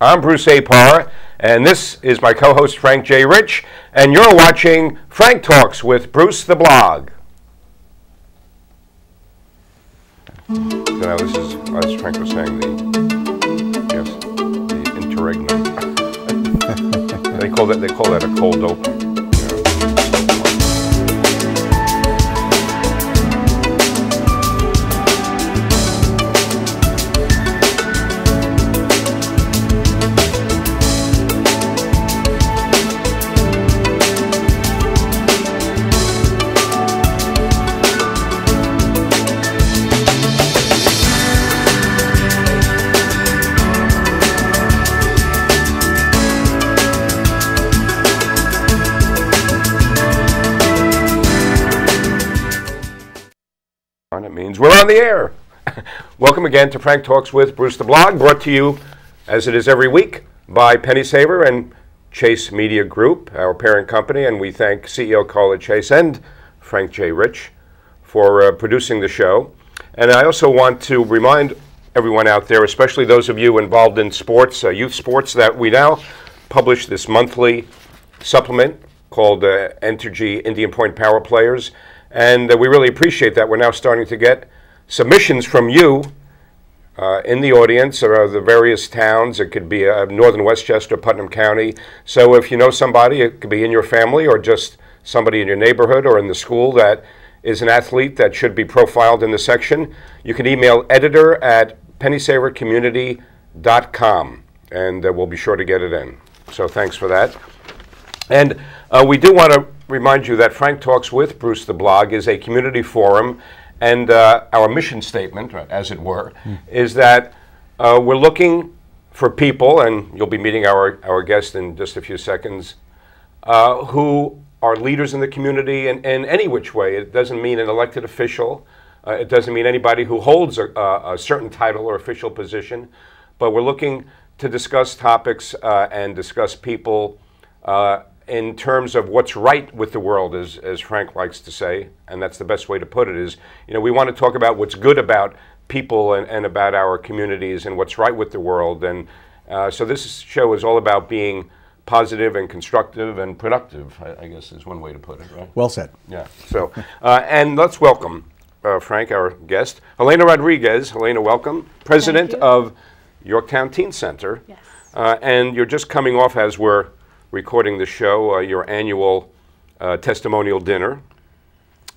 I'm Bruce Apar, and this is my co-host Frank J. Rich, and you're watching Frank Talks with Bruce the Blog. So now this is, as Frank was saying, the interregnum. they call that a cold open. It means we're on the air. Welcome again to Frank Talks with Bruce the Blog, brought to you, as it is every week, by Penny Saver and Chase Media Group, our parent company, and we thank CEO Carla Chase and Frank J. Rich for producing the show. And I also want to remind everyone out there, especially those of you involved in sports, youth sports, that we now publish this monthly supplement called Entergy Indian Point Power Players. And we really appreciate that. We're now starting to get submissions from you in the audience or the various towns. It could be northern Westchester, Putnam County. So if you know somebody, it could be in your family or just somebody in your neighborhood or in the school that is an athlete that should be profiled in the section, you can email editor@pennysavercommunity.com, and we'll be sure to get it in. So thanks for that. And we do want to remind you that Frank Talks with Bruce the Blog is a community forum, and our mission statement, as it were, is that we're looking for people, and you'll be meeting our guest in just a few seconds, who are leaders in the community in any which way. It doesn't mean an elected official. It doesn't mean anybody who holds a certain title or official position, but we're looking to discuss topics and discuss people in terms of what's right with the world, as Frank likes to say, and that's the best way to put it, is, you know, we want to talk about what's good about people and about our communities and what's right with the world. And so this show is all about being positive and constructive and productive, I guess is one way to put it, right? Well said. Yeah. So, and let's welcome, Frank, our guest, Helena Rodriguez. Helena, welcome. President of Yorktown Teen Center. Yes. And you're just coming off, as we're recording the show, your annual testimonial dinner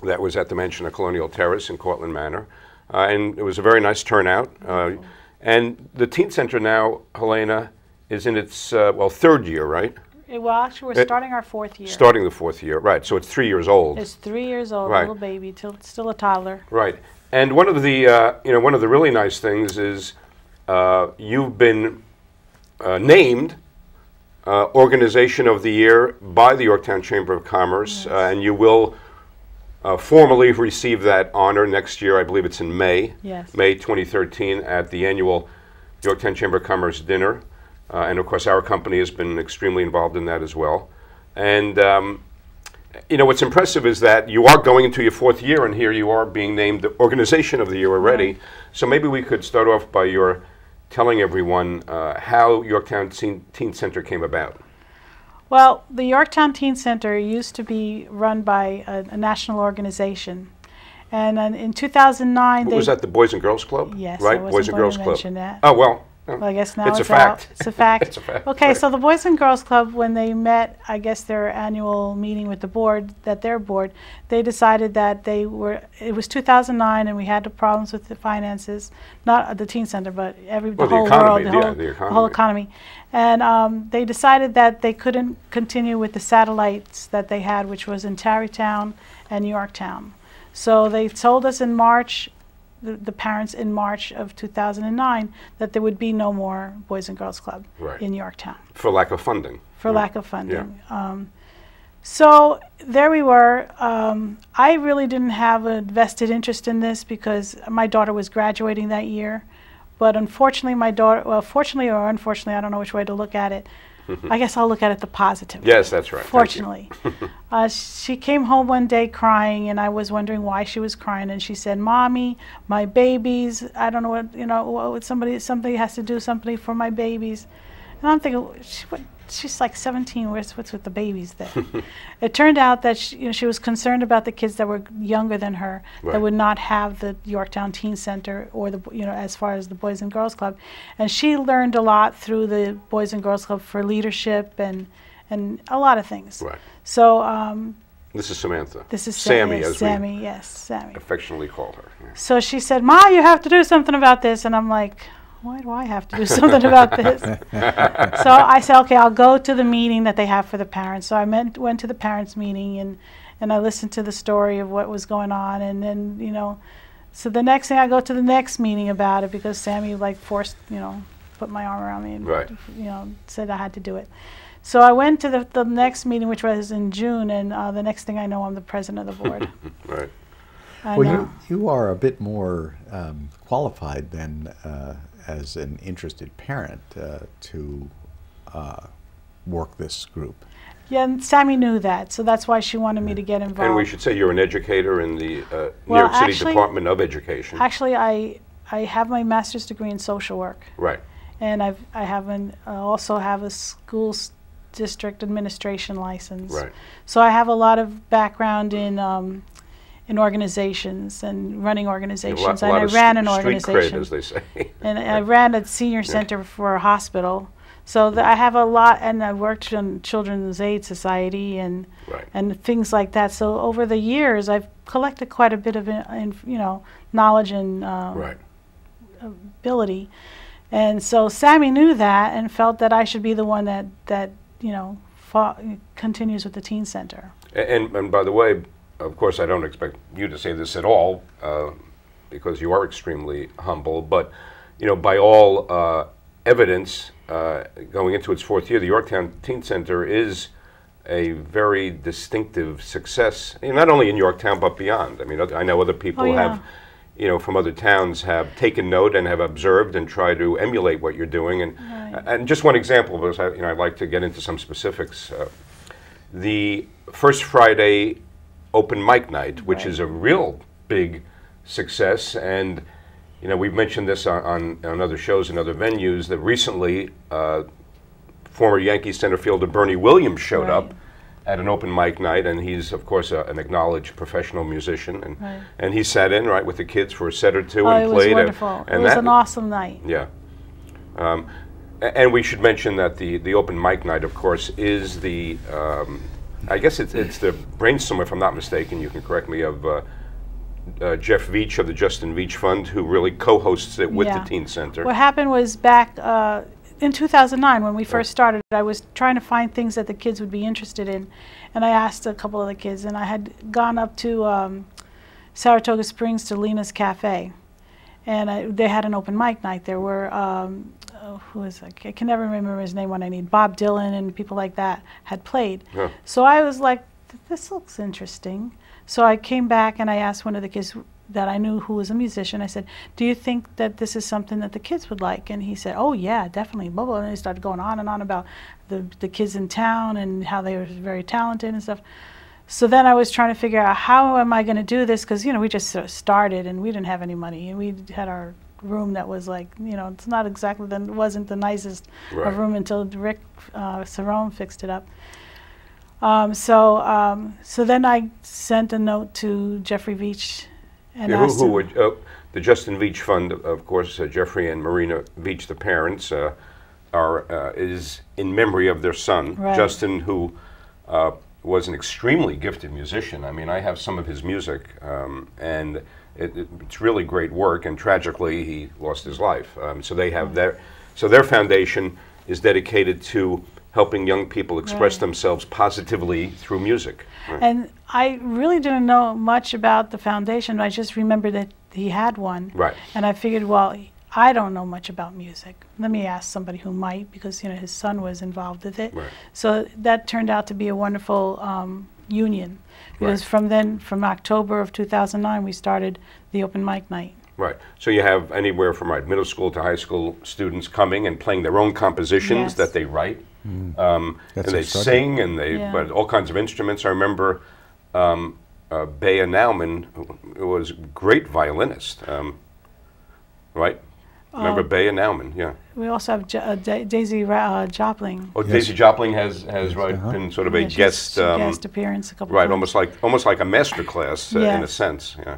that was at the mansion of Colonial Terrace in Cortlandt Manor. And it was a very nice turnout. And the Teen Center now, Helena, is in its, third year, right? Well, actually, we're starting our fourth year. Starting the fourth year, right. So it's 3 years old. It's 3 years old, right. Little baby, still a toddler. Right. And one of the, one of the really nice things is you've been named Organization of the Year by the Yorktown Chamber of Commerce, yes. And you will formally receive that honor next year. I believe it's in May, yes. May 2013, at the annual Yorktown Chamber of Commerce dinner. And of course, our company has been extremely involved in that as well. And what's impressive is that you are going into your fourth year, and here you are being named the Organization of the Year already. Right. So maybe we could start off by your telling everyone how Yorktown Teen Center came about. Well, the Yorktown Teen Center used to be run by a national organization. And in 2009, was that the Boys and Girls Club? Yes, right? I Boys and Girls Club. That. Oh, well. Well, I guess now it's it's a fact. out. It's a fact. It's a fact. Okay, right. So the Boys and Girls Club, when they met, I guess their annual meeting with the board, their board, they decided that it was 2009 and we had the problems with the finances, not the Teen Center, but the whole economy, world, the whole economy. And they decided that they couldn't continue with the satellites that they had, which was in Tarrytown and Yorktown. So they told us in March, the parents in March of 2009, that there would be no more Boys and Girls Club in Yorktown. For lack of funding. For lack of funding. Yeah. So there we were. I really didn't have a vested interest in this because my daughter was graduating that year. But unfortunately, my daughter, well, fortunately or unfortunately, I don't know which way to look at it, I guess I'll look at it the positive. Yes, that's right. Fortunately. She came home one day crying, and I was wondering why she was crying, and she said, "Mommy, my babies, I don't know what, somebody has to do something for my babies." And I'm thinking, she's like 17. What's with the babies there? It turned out that she was concerned about the kids that were younger than her, that would not have the Yorktown Teen Center or the as far as the Boys and Girls Club, and she learned a lot through the Boys and Girls Club for leadership and a lot of things. Right. So. This is Samantha. This is Sammy, as Sammy, we Sammy. affectionately called her. Yeah. So she said, "Ma, you have to do something about this," and I'm like, why do I have to do something about this? So I said, okay, I'll go to the meeting that they have for the parents. So I went to the parents' meeting, and I listened to the story of what was going on. And then, so the next thing, I go to the next meeting about it because Sammy, forced, put my arm around me and, said I had to do it. So I went to the next meeting, which was in June, and the next thing I know, I'm the president of the board. Right. Well, you are a bit more qualified than as an interested parent to work this group. Yeah, and Sammy knew that, so that's why she wanted me to get involved. And we should say you're an educator in the New York City Department of Education. Actually, I have my master's degree in social work. Right. And I also have a school district administration license. Right. So I have a lot of background in organizations and running organizations. And I ran an organization, cred, as they say. And I ran a senior center for a hospital. So I have a lot, and I worked in Children's Aid Society and things like that. So over the years, I've collected quite a bit of knowledge and ability. And so Sammy knew that and felt that I should be the one that continues with the teen center. And by the way, of course, I don't expect you to say this at all because you are extremely humble. But by all evidence, going into its fourth year, the Yorktown Teen Center is a very distinctive success, not only in Yorktown but beyond. I mean, I know other people have. From other towns have taken note and have observed and tried to emulate what you're doing. And just one example, because I'd like to get into some specifics. The first Friday open mic night, which is a real big success, and we've mentioned this on other shows and other venues, that recently former Yankee center fielder Bernie Williams showed up at an open mic night, and he's of course an acknowledged professional musician, and he sat in with the kids for a set or two and played. It was wonderful. It was an awesome night. Yeah, and we should mention that the open mic night, of course, is the I guess it's the brainstorm, if I'm not mistaken. You can correct me, of Jeff Veach of the Justin Veach Fund, who really co-hosts it with the Teen Center. What happened was back in 2009, when we first started, I was trying to find things that the kids would be interested in, and I asked a couple of the kids, and I had gone up to Saratoga Springs to Lena's Cafe, and they had an open mic night. There were, who was I can never remember his name when I need, Bob Dylan and people like that had played. Yeah. So I was like, this looks interesting. So I came back and I asked one of the kids that I knew who was a musician. I said, do you think that this is something that the kids would like? And he said, oh yeah, definitely. Blah, blah. And he started going on and on about the kids in town and how they were very talented and stuff. So then I was trying to figure out, how am I going to do this? Because we just sort of started and we didn't have any money, and we had our room that was like, it's not exactly wasn't the nicest of room until Rick Cerrone fixed it up. So then I sent a note to Jeffrey Veach. And who would, the Justin Veach Fund, of course, Jeffrey and Marina Veach, the parents, is in memory of their son, Justin, who was an extremely gifted musician. I mean, I have some of his music, and it's really great work, and tragically he lost his life. So they have their foundation is dedicated to helping young people express themselves positively through music. And I really didn't know much about the foundation. I just remembered that he had one. Right. And I figured, well, I don't know much about music. Let me ask somebody who might, because his son was involved with it. Right. So that turned out to be a wonderful union. Because from October of 2009, we started the open mic night. Right. So you have anywhere from middle school to high school students coming and playing their own compositions that they write. And they sing, and they but all kinds of instruments. I remember Bea Nauman, who was a great violinist, right? Remember Bea Nauman, yeah. We also have Daisy Jopling. Oh, yes. Daisy Jopling has been sort of a guest appearance a couple right, times. almost like a master class Yes. in a sense, yeah.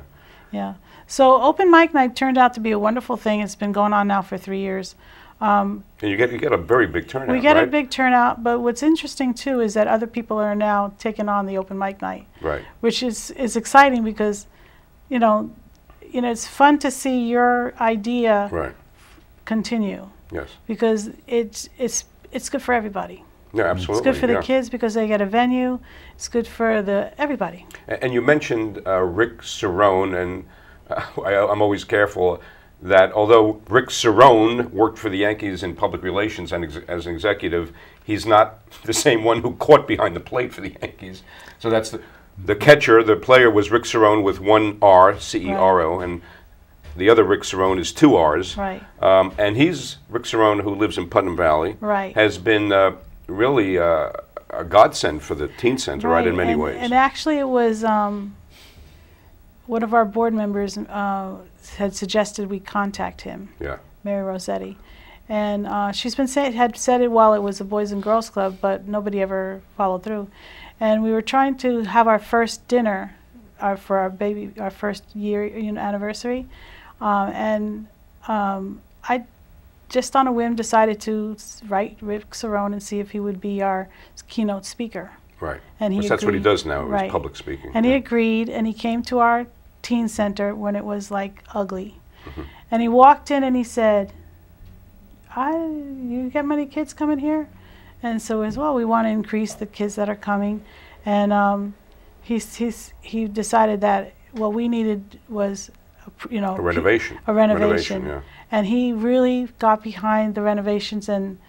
Yeah. So open mic night turned out to be a wonderful thing. It's been going on now for 3 years. And you get a very big turnout. We get right? a big turnout, but what's interesting too is that other people are now taking on the open mic night, right? Which is exciting because, you know, it's fun to see your idea continue. Yes. Because it's good for everybody. Yeah, absolutely. It's good for the kids because they get a venue. It's good for everybody. And you mentioned Rick Cerrone, and I'm always careful that although Rick Cerrone worked for the Yankees in public relations and as an executive, he's not the same one who caught behind the plate for the Yankees. So that's the catcher, the player was Rick Cerrone with one R, C-E-R-O, and the other Rick Cerrone is 2 R's. Right. And he's Rick Cerrone, who lives in Putnam Valley. Right. Has been really a godsend for the teen center, right, in many ways. And actually it was one of our board members had suggested we contact him. Yeah. Mary Rossetti. And she's been had said it while it was a Boys and Girls Club, but nobody ever followed through. And we were trying to have our first dinner for our first year anniversary. I just on a whim decided to write Rick Cerrone and see if he would be our keynote speaker. Right. And he agreed. That's what he does now, is public speaking. And he agreed, and he came to our teen center when it was like ugly. Mm-hmm. And he walked in and he said, you get many kids coming here? And so as well, we want to increase the kids that are coming. And he decided that what we needed was, a renovation. A renovation. Yeah. And he really got behind the renovations, and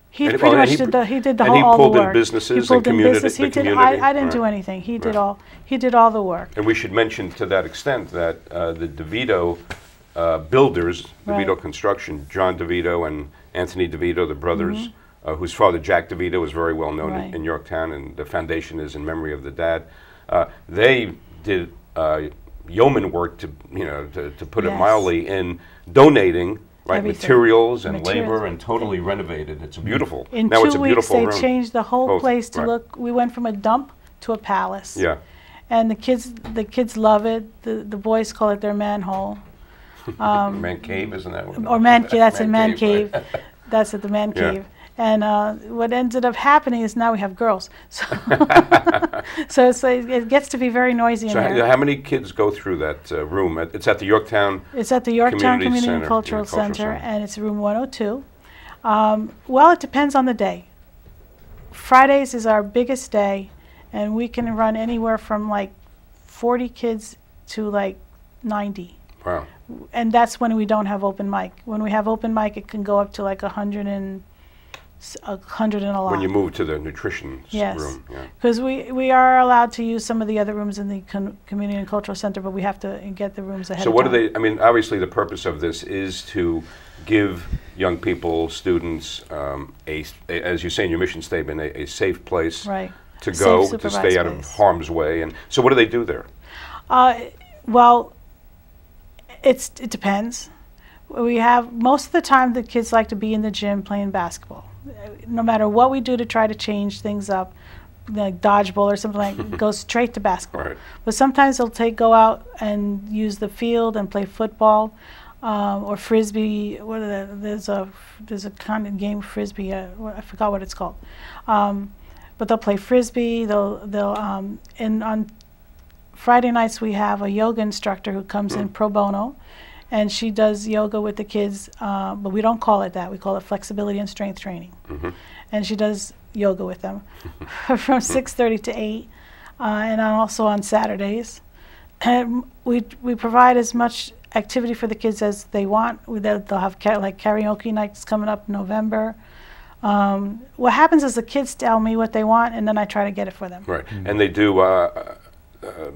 he did the whole all the work. He pulled in businesses and community. I didn't do anything. He did all the work. And we should mention to that extent that the DeVito builders, DeVito Construction, John DeVito and Anthony DeVito, the brothers, whose father Jack DeVito was very well known in Yorktown, and the foundation is in memory of the dad. They did yeoman work, to put it mildly, in donating materials and labor, and totally renovated. It's beautiful. In now 2 it's a weeks, beautiful they room. changed the whole place to look. We went from a dump to a palace. Yeah. And the kids love it. The boys call it their manhole. Man cave, isn't that what? Or man cave. That's a man cave. That's at the man cave. And what ended up happening is now we have girls. So, it gets to be very noisy in there. How many kids go through that room? It's at the Yorktown. It's at the Yorktown Community and Cultural Center, and it's room 102. Well, it depends on the day. Fridays is our biggest day, and we can run anywhere from like 40 kids to like 90. Wow. And that's when we don't have open mic. When we have open mic, it can go up to like 100 and a lot. When you move to the nutrition room. Because we are allowed to use some of the other rooms in the Community and Cultural Center, but we have to get the rooms ahead of time. So what do they, obviously the purpose of this is to give young people, students, as you say in your mission statement, a safe place to go, to stay out of harm's way. And so what do they do there? Well, it depends. We have, most of the time the kids like to be in the gym playing basketball. No matter what we do to try to change things up, like dodgeball or something like that, goes straight to basketball. Right. But sometimes they'll go out and use the field and play football or frisbee. There's a kind of game frisbee. I forgot what it's called. But they'll play frisbee. And on Friday nights we have a yoga instructor who comes in pro bono. And she does yoga with the kids, but we don't call it that. We call it flexibility and strength training. And she does yoga with them from 6:30 to 8, and also on Saturdays. And we provide as much activity for the kids as they want. They'll have like karaoke nights coming up in November. What happens is the kids tell me what they want, and then I try to get it for them. Right, and they do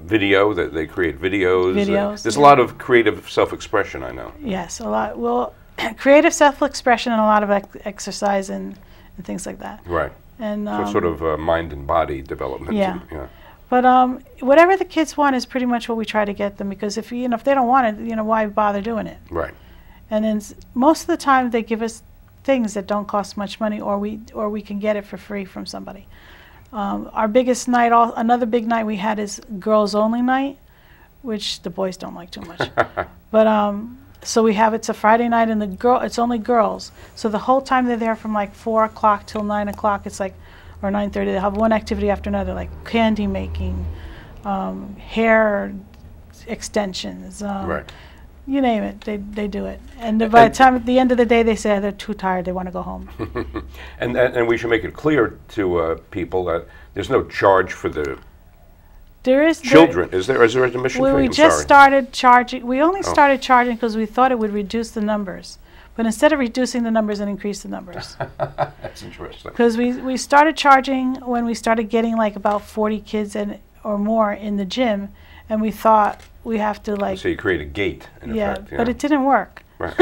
video, that they create videos. There's a lot of creative self-expression, I know. Yes, a lot. Well, creative self-expression and a lot of exercise and things like that. Right. And so sort of mind and body development. Yeah. But whatever the kids want is pretty much what we try to get them, because if they don't want it, why bother doing it? Right. And then most of the time they give us things that don't cost much money, or we can get it for free from somebody. Our biggest night, another big night we had is girls only night, which the boys don't like too much. But so it's a Friday night, and it's only girls. So the whole time they're there from like 4 o'clock till 9 o'clock. It's like, or 9:30. They have one activity after another, like candy making, hair extensions. Right. You name it, they do it. And by the time at the end of the day, they say they're too tired, they want to go home. And we should make it clear to people that there's no charge for the children. Is there an admission fee? We just started charging. We only started charging because we thought it would reduce the numbers. But instead of reducing the numbers, it increased the numbers. That's interesting. Because we started charging when we started getting like about 40 kids or more in the gym, and we thought we have to like... So you create a gate, in effect. Yeah, but it didn't work. Right.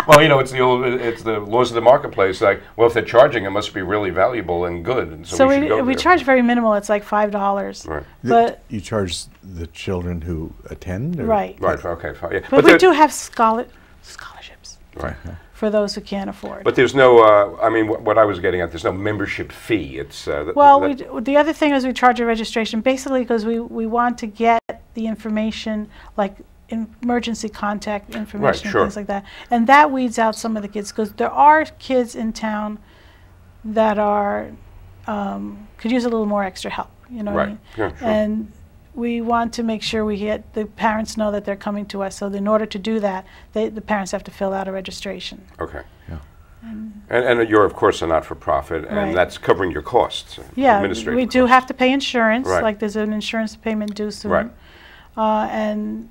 Well, it's the laws of the marketplace. Like, well, if they're charging, it must be really valuable and good. And so we charge very minimal. It's like $5. Right. But you charge the children who attend? Or? Right. Right. Okay. Fine. Yeah. But we do have scholarships. Right. For those who can't afford. But there's no. What I was getting at, there's no membership fee. It's the other thing is we charge a registration, basically because we want to get the information, like emergency contact information and things like that, and that weeds out some of the kids, because there are kids in town that are could use a little more extra help. You know what I mean? Yeah, sure. And we want to make sure the parents know that they're coming to us. So in order to do that, the parents have to fill out a registration. Okay. Yeah. And you're, of course, a not-for-profit, and that's covering your costs. Yeah, we do have to pay insurance. Right. Like there's an insurance payment due soon. Right. And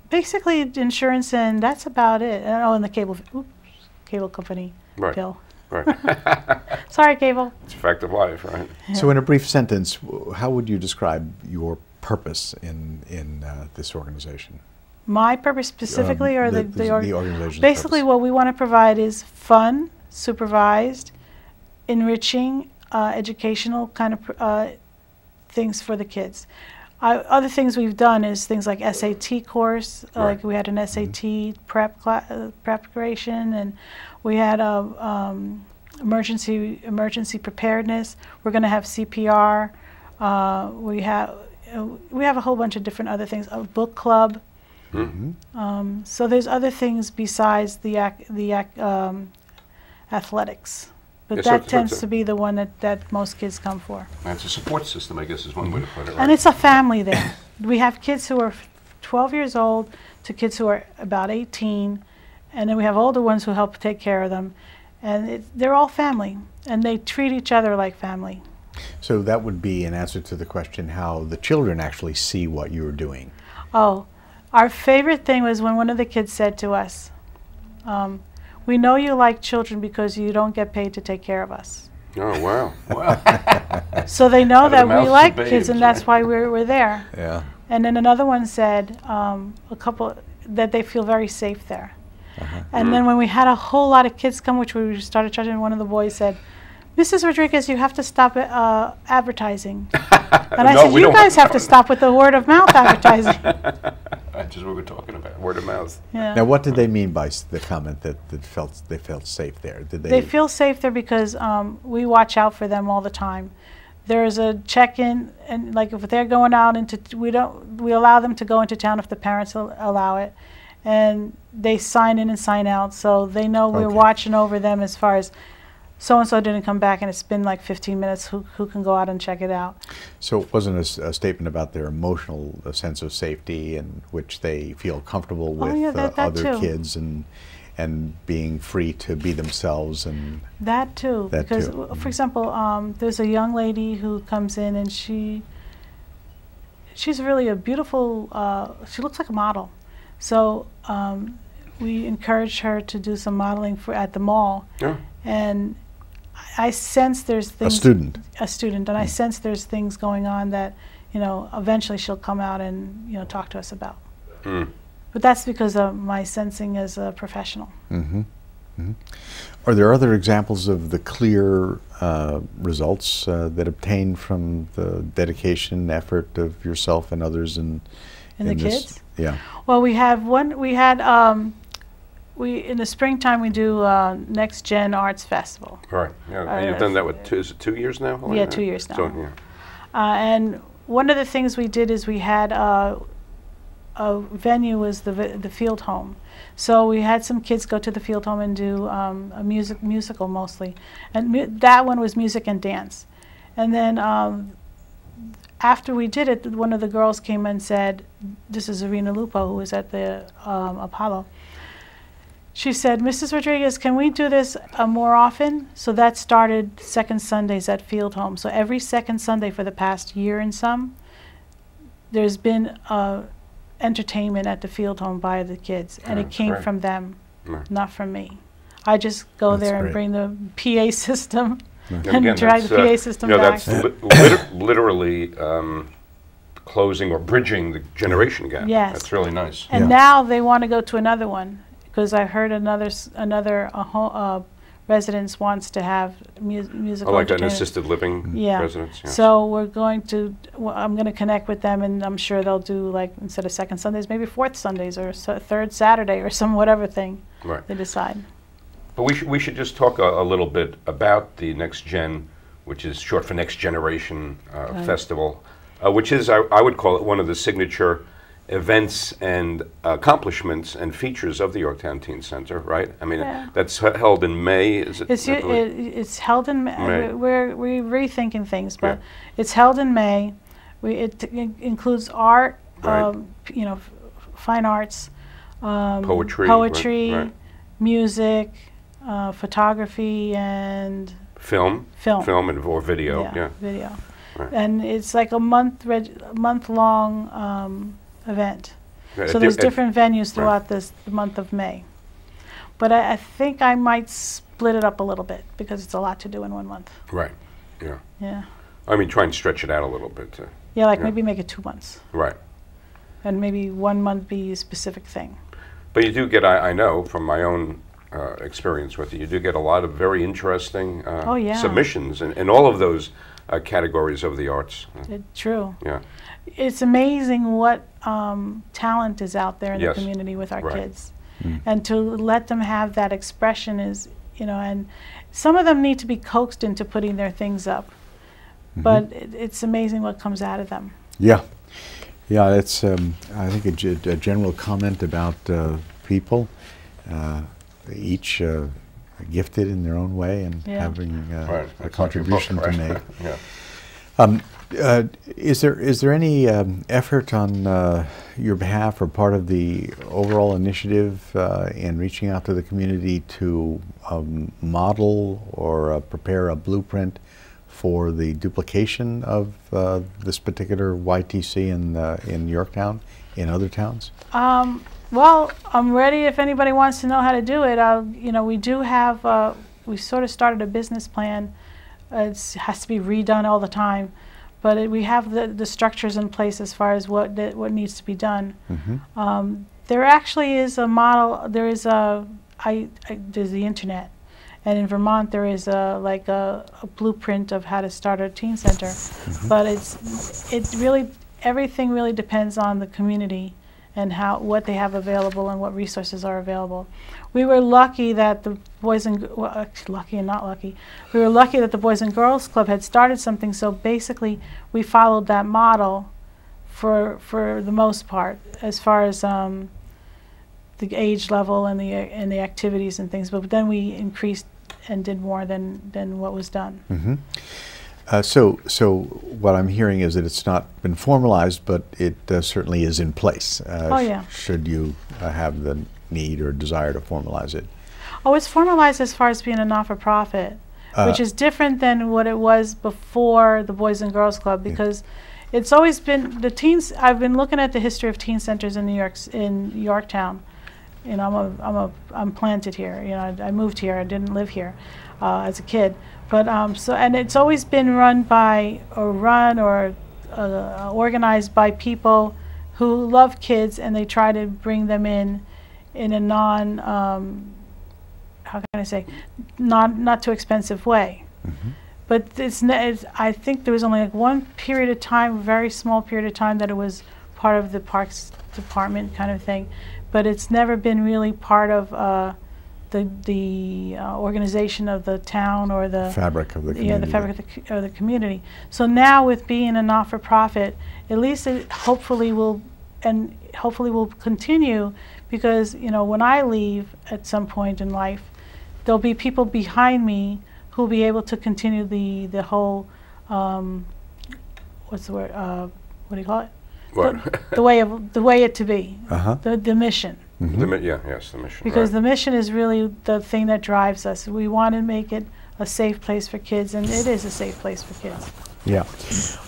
basically insurance, and that's about it. And the cable company bill. Right. Sorry, cable. It's a fact of life, right? Yeah. So in a brief sentence, how would you describe your purpose in this organization? My purpose specifically, or the organization's basically purpose? What we want to provide is fun, supervised, enriching, educational kind of things for the kids. Other things we've done is things like SAT course, like we had an SAT preparation, and we had emergency preparedness. We're going to have CPR. We have a whole bunch of different other things. A book club. Mm-hmm. So there's other things besides the athletics. But that tends to be the one that most kids come for. It's a support system, I guess, is one way to put it. Right? And it's a family there. We have kids who are 12 years old to kids who are about 18. And then we have older ones who help take care of them. And they're all family. And they treat each other like family. So that would be an answer to the question how the children actually see what you're doing. Oh, our favorite thing was when one of the kids said to us, we know you like children because you don't get paid to take care of us. Oh, wow. Wow. So they know that we like kids, and that's why we're there. Yeah. And then another one said, that they feel very safe there. And then when we had a whole lot of kids come, which we started charging, one of the boys said, Mrs. Rodriguez, you have to stop advertising. And I said, you guys have to stop with the word of mouth advertising. That's just what we're talking about, word of mouth. Yeah. Now, what did they mean by the comment that they felt safe there? Did they feel safe there because we watch out for them all the time. There's a check-in, and like if they're going out we allow them to go into town if the parents allow it, and they sign in and sign out, so they know we're watching over them as far as so-and-so didn't come back and it's been like 15 minutes, who can go out and check it out. So it wasn't a statement about their emotional sense of safety in which they feel comfortable with other kids and being free to be themselves and that too. Because for example, there's a young lady who comes in and she's really a beautiful, she looks like a model. So we encouraged her to do some modeling at the mall. Yeah. And I sense there's things... A student, and I sense there's things going on that, eventually she'll come out and, talk to us about. Mm. But that's because of my sensing as a professional. Mm-hmm. Mm-hmm. Are there other examples of the clear results that obtained from the dedication, effort of yourself and others in the kids? Yeah. Well, we had in the springtime we do Next Gen Arts Festival. Right. Yeah. And you've done that with is it 2 years now? Yeah, 2 years now. So, yeah. And one of the things we did is we had a venue was the field home. So we had some kids go to the field home and do a musical mostly, and that one was music and dance. And then after we did it, one of the girls came and said, this is Irina Lupo, who was at the Apollo. She said, Mrs. Rodriguez, can we do this more often? So that started second Sundays at Field Home. So every second Sunday for the past year and some, there's been entertainment at the Field Home by the kids. And it came from them, not from me. I just go there and bring the PA system and drag the PA system back. That's literally closing or bridging the generation gap. Yes. That's really nice. And now they want to go to another one. Because I heard another residence wants to have musical like an assisted living residence? Yeah. So we're going to, I'm going to connect with them, and I'm sure they'll do, like, instead of second Sundays, maybe fourth Sundays or third Saturday or some whatever thing they decide. But we should just talk a little bit about the Next Gen, which is short for Next Generation Festival, which is, I would call it, one of the signature events and accomplishments and features of the Yorktown Teen Center, right? I mean, that's held in May, is it? It's held in May. We're rethinking things, but it's held in May. It includes art, you know, fine arts, poetry, music, photography, and film and or video. Video. Right. And it's like a month-long event. So there's different venues throughout the month of May. But I think I might split it up a little bit because it's a lot to do in 1 month. Right. Yeah. Yeah. I mean, try and stretch it out a little bit. Yeah, like maybe make it 2 months. Right. And maybe 1 month be a specific thing. But you do get, I know from my own experience with it, you do get a lot of very interesting submissions in all of those categories of the arts. True. Yeah. It's amazing what talent is out there in the community with our kids. And to let them have that expression is, you know, and some of them need to be coaxed into putting their things up. But it's amazing what comes out of them. Yeah. Yeah, it's, I think, a general comment about people, each gifted in their own way and having a contribution to make. Is there any effort on your behalf or part of the overall initiative in reaching out to the community to model or prepare a blueprint for the duplication of this particular YTC in Yorktown, in other towns? Well, I'm ready if anybody wants to know how to do it. You know, we do have, we sort of started a business plan. It has to be redone all the time. But we have the structures in place as far as what needs to be done. There actually is a model. There is there's the internet, and in Vermont there is a blueprint of how to start a teen center. But everything really depends on the community and what they have available and what resources are available. We were lucky that the Boys and lucky and not lucky. We were lucky that the Boys and Girls Club had started something. So basically, we followed that model for the most part, as far as the age level and the activities and things. But then we increased and did more than what was done. So what I'm hearing is that it's not been formalized, but it certainly is in place. Should you have the need or desire to formalize it? Oh, it's formalized as far as being a not-for-profit, which is different than what it was before the Boys and Girls Club, because it's always been the teens. I've been looking at the history of teen centers in Yorktown. You know, I'm planted here. You know, I moved here. I didn't live here as a kid. But and it's always been run or organized by people who love kids, and they try to bring them in a how can I say, not too expensive way. But I think there was only like one period of time, a very small period of time, that it was part of the Parks Department kind of thing. but it's never been really part of the organization of the town or the fabric of the community. Yeah, the fabric of the community. So now, with being a not-for-profit, at least it hopefully will continue, because when I leave at some point in life, there'll be people behind me who'll be able to continue the whole what's the word? What do you call it? What? The way it to be. The mission. Mm-hmm. Yes, the mission. Because the mission is really the thing that drives us. We want to make it a safe place for kids, and it is a safe place for kids. Yeah,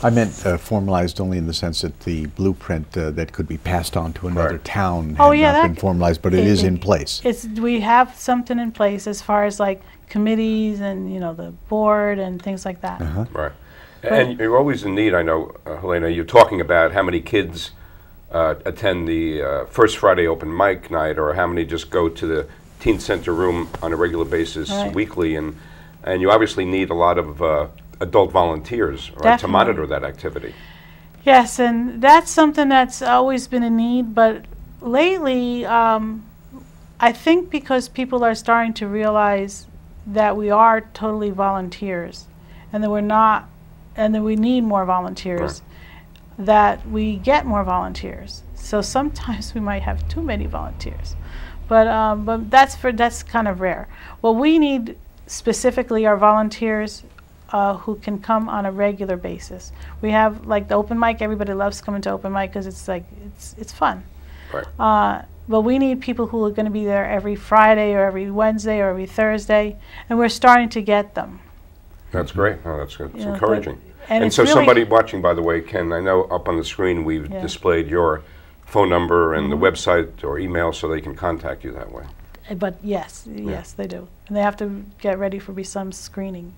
I meant formalized only in the sense that the blueprint that could be passed on to another town had not been formalized, but it is in place. We have something in place as far as like committees and the board and things like that. Right, and you're always in need. I know, Helena, you're talking about how many kids attend the First Friday open mic night, or how many just go to the teen center room on a regular basis weekly, and you obviously need a lot of adult volunteers, right, to monitor that activity. Yes, and that's something that's always been a need, but lately I think because people are starting to realize that we are totally volunteers and that we're not, and that we need more volunteers, that we get more volunteers. So sometimes we might have too many volunteers, but that's kind of rare. What we need specifically are volunteers who can come on a regular basis. We have like the open mic. Everybody loves coming to open mic because it's like it's fun. Right. But we need people who are going to be there every Friday or every Wednesday or every Thursday, and we're starting to get them. That's great. Oh, that's good. It's encouraging. And so really somebody watching, by the way, Ken, I know up on the screen we've displayed your phone number and the website or email so they can contact you that way. But yes, they do. And they have to get ready for some screening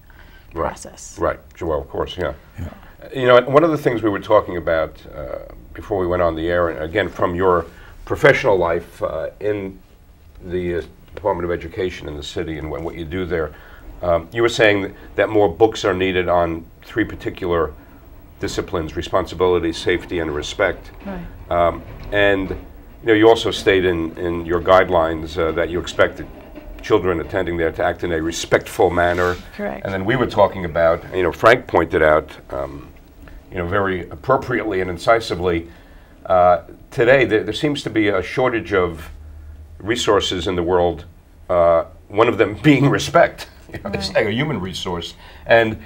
process. Right. Well, of course, one of the things we were talking about before we went on the air, and again from your professional life in the Department of Education in the city and what you do there, you were saying that more books are needed on 3 particular disciplines: responsibility, safety, and respect. Right. And you also state in your guidelines that you expect children attending there to act in a respectful manner. Correct. And then we were talking about, Frank pointed out, very appropriately and incisively, today there seems to be a shortage of resources in the world, one of them being respect. It's like a human resource. And,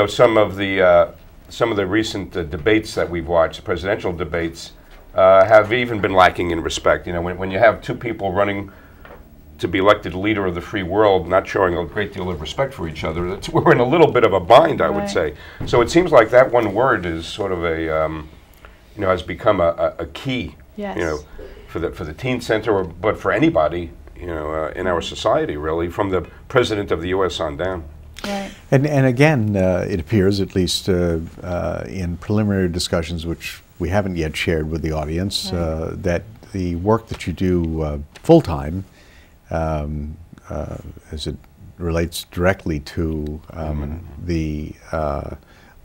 some of the recent debates that we've watched, the presidential debates, have even been lacking in respect. When you have 2 people running to be elected leader of the free world, not showing a great deal of respect for each other, we're in a little bit of a bind, I would say. So it seems like that one word is sort of a, has become a key, for the teen center, but for anybody, in our society, really, from the president of the U.S. on down. Right. And again, it appears, at least in preliminary discussions, which we haven't yet shared with the audience, that the work that you do full-time, as it relates directly to the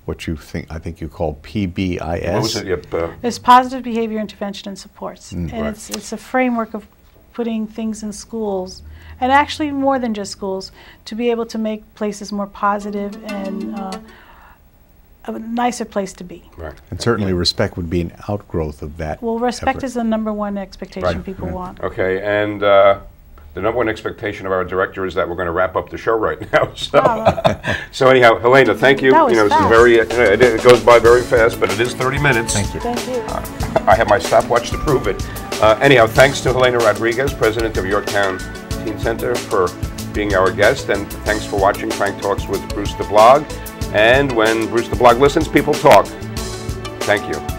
what I think you call PBIS. What was it? Yep, it's Positive Behavior Intervention and Supports, and Right. it's a framework of putting things in schools, and actually more than just schools, to be able to make places more positive and a nicer place to be. Right. And certainly respect would be an outgrowth of that. Well, respect effort. is the #1 expectation people want. Okay, and the #1 expectation of our director is that we're going to wrap up the show right now. So, so anyhow, Helena, thank you. That was this is fast. very. It goes by very fast, but it is 30 minutes. Thank you. Thank you. I have my stopwatch to prove it. Anyhow, thanks to Helena Rodriguez, president of Yorktown Teen Center, for being our guest, and thanks for watching Frank Talks with Bruce the Blog. And when Bruce the Blog listens, people talk. Thank you.